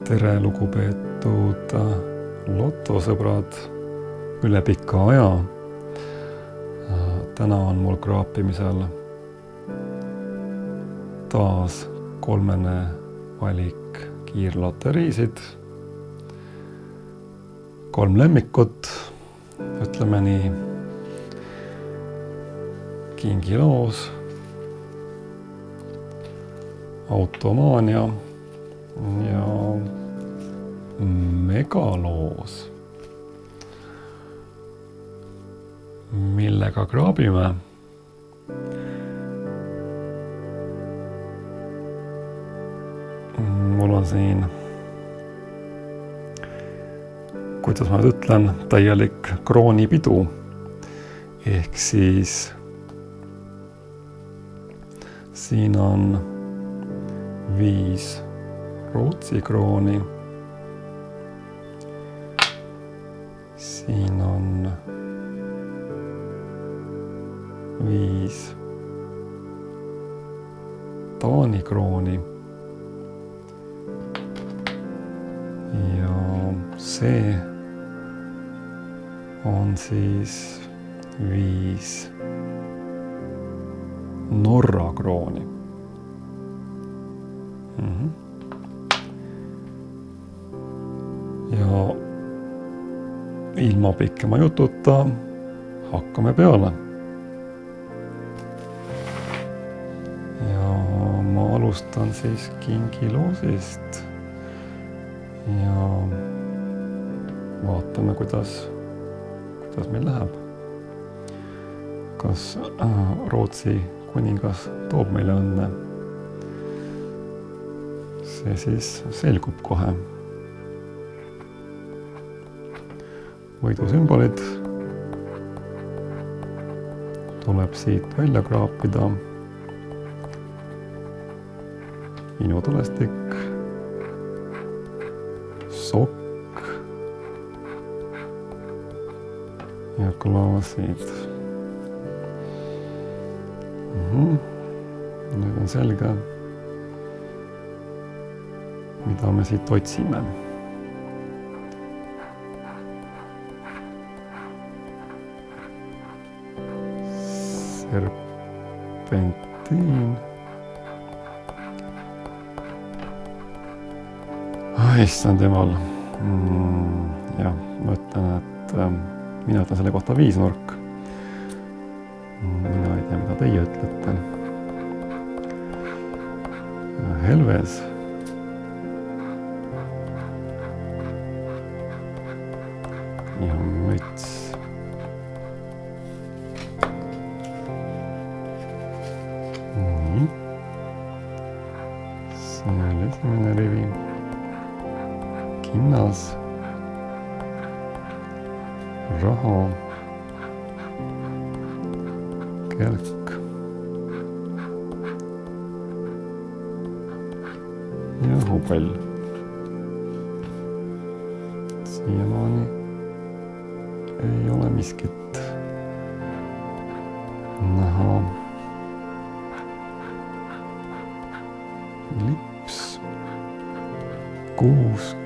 Tere, lugupeetud lotosõbrad üle pika aja. Täna on mul kraapimisel taas 3. valik kiirloteriisid. 3 lemmikut, ütleme nii, kingiloos, automaania ja megaloos. Millega kraabime? Mul on siin, kuidas ma nüüd ütlen, täielik kroonipidu. Ehk siis siin on 5 Rootsi krooni. Siin on 5 Taani krooni. Ja see on siis 5 Norra krooni. Ja ilma pikema jututa hakkame peale. Ja ma alustan siis kingiloosist ja vaatame, kuidas meil läheb. Kas Rootsi kuningas toob meile õnne? See siis selgub kohe. Võidusümbolid tuleb siit välja kraapida. Inutulestik, sokk ja klaasid. Nüüd on selge, mida me siit otsime. Serpentiin. Issand jumal. Jah, ma ütlen, et mina ütlen selle kohta 5 nurk. Mina ei tea, mida teie ütlete. Helves. Ja müts. Nii. See oli esimene rivi. Kinnas. Raha. Kelk. Ja hobel. Siiamaani ei ole miskit näha. Lips. Kuusk.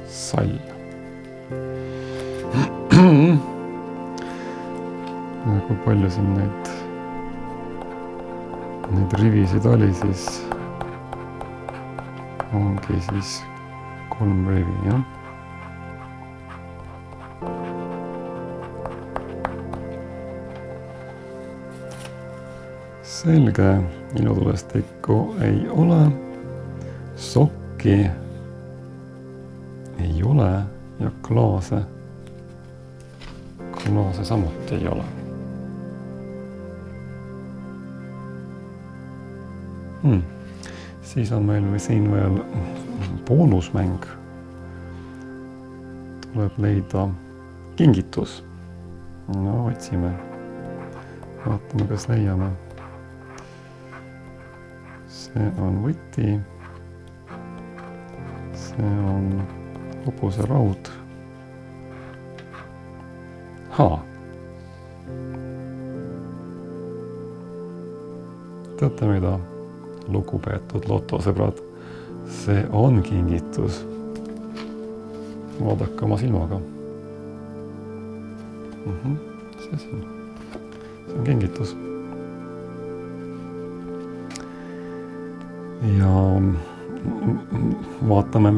Sall. Kui palju siin neid rivisid oli, siis ongi siis 3 rivi, jah. Selge, inutulestikku ei ole, sokki ei ole ja klaase samuti ei ole. Siis on meil siin veel boonusmäng. Tuleb leida kingitus. No, otsime. Vaatame, kas leiame. See on võti. See on hobuse raud. Teate mida? lugupeetud lotosõbrad, see on kingitus. Vaadake oma silmaga. See on kingitus. Ja vaatame,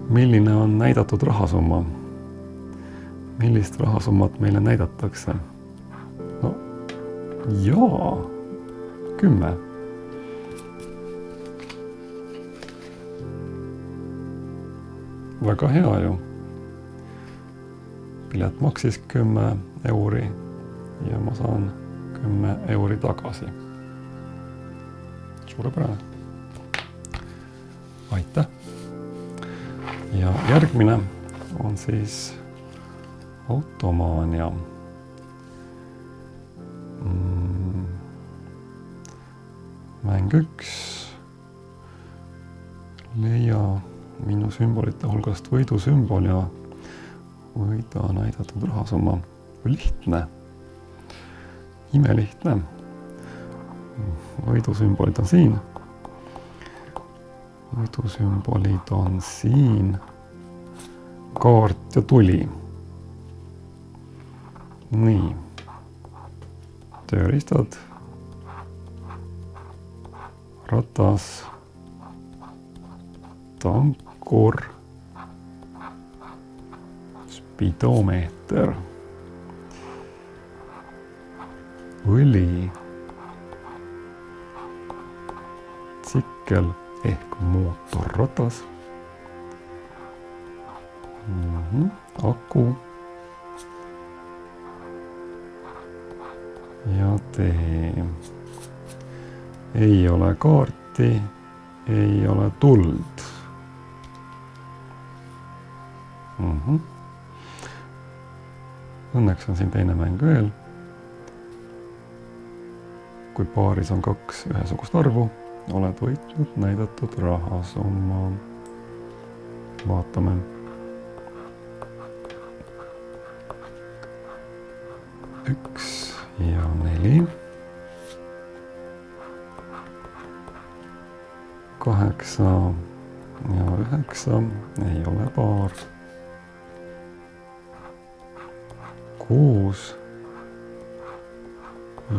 milline on näidatud rahasumma. Millist rahasummat meile näidatakse? No, jaa, 10. Väga hea ju. Pilet maksis 10 euri ja ma saan 10 euri tagasi. Suurepärane. Aitäh. Ja järgmine on siis automaania. Mäng 1. Leia minu sümbolite hulgast võidusümbol ja võida näidatud rahasumma. Lihtne. Imelihtne. Võidusümbolid on siin. Võidusümbolid on siin. Kaart ja tuli. Nii. Tööriistad. Ratas. Tankur. Spidomeeter. Õli. Tsikkel ehk mootorratas. Aku. Ja tee. Ei ole kaarti, ei ole tuld. Õnneks on siin teine mäng veel. Kui paaris on 2 ühesugust arvu, oled võitnud näidatud rahasumma. Vaatame. Üks ja 4. 8 ja 9. Ei ole paar. 6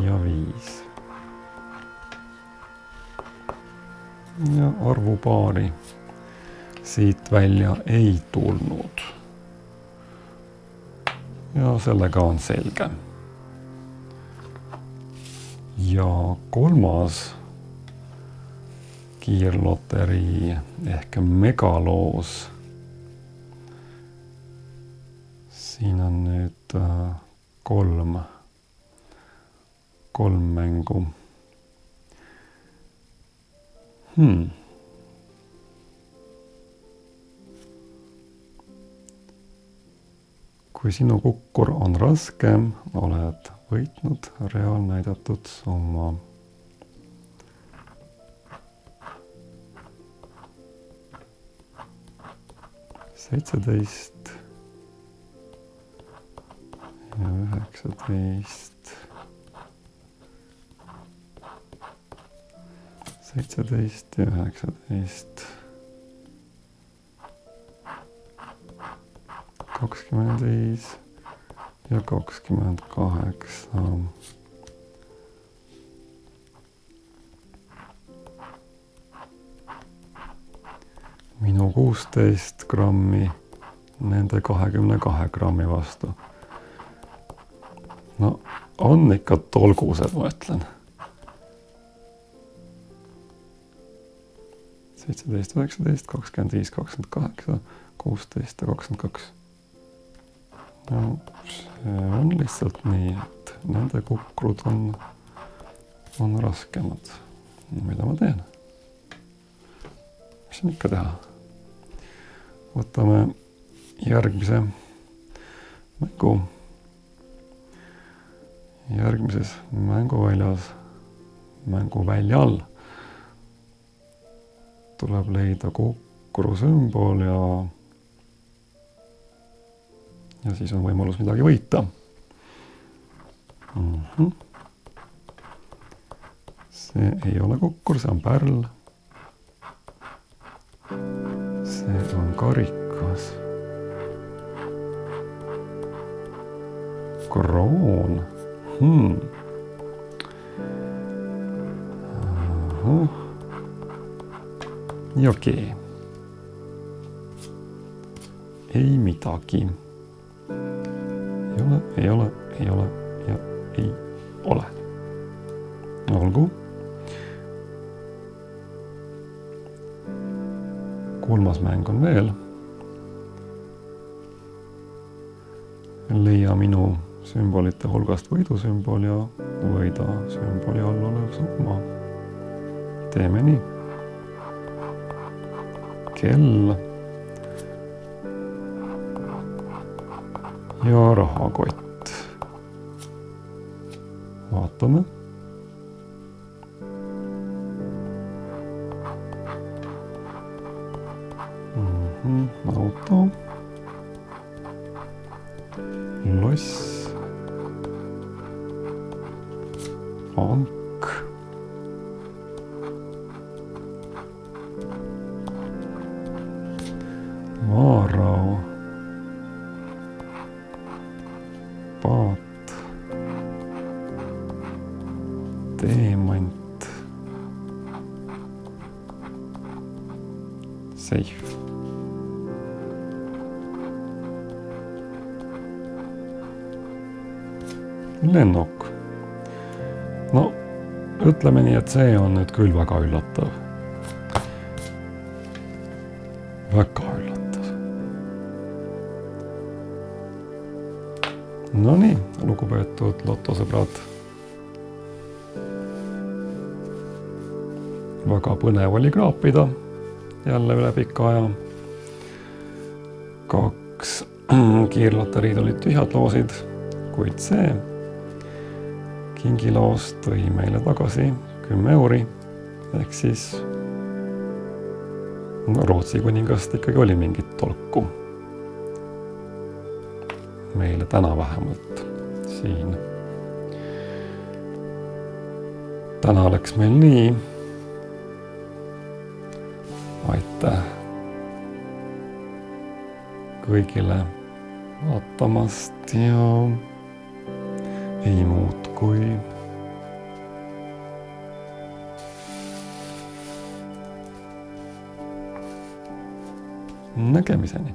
ja 5. Ja arvupaari siit välja ei tulnud. Ja sellega on selge. Ja kolmas kiirloterii ehk megaloos. Siin on nüüd 3 mängu. Kui sinu kukkur on raskem, oled võitnud reaalnäidatud summa. Seitseteist ja 19. 17 ja 19. 25 ja 28. Minu 16 grammi nende 22 grammi vastu. No on ikka tolgused, ma ütlen. 17, 19, 25, 28, 16 ja 22. No, see on lihtsalt nii, et nende kukrud on raskemad. Mida ma teen? Mis on ikka teha? Võtame järgmise mängu. Järgmises mänguväljal tuleb leida kukru sümbol ja siis on võimalus midagi võita. see ei ole kukkur, see on pärl. See on karikas. Kroon. Okei. Ei midagi. Ei ole ja ei ole. Olgu. Kolmas mäng on veel. Leia minu sümbolite hulgast võidusümbol ja võida sümboli all olev summa. Teeme nii. Kell ja rahakott. Vaatame. Auto. Loss. Pank. Vaarao. Paat. Teemant. Safe. Lennuk. No, ütleme nii, et see on nüüd küll väga üllatav. Väga üllatav. No nii, lugupeetud lotosõbrad. Väga põnev oli kraapida. Jälle üle pika aja. 2 kiirloteriid olid tühjad loosid, kuid see kingiloos tõi meile tagasi 10 euri, ehk siis Rootsi kuningast ikkagi oli mingit tolku. Meile täna vähemalt siin. Täna läks meil nii. Aitäh kõigile vaatamast ja ei muud kui nägemiseni.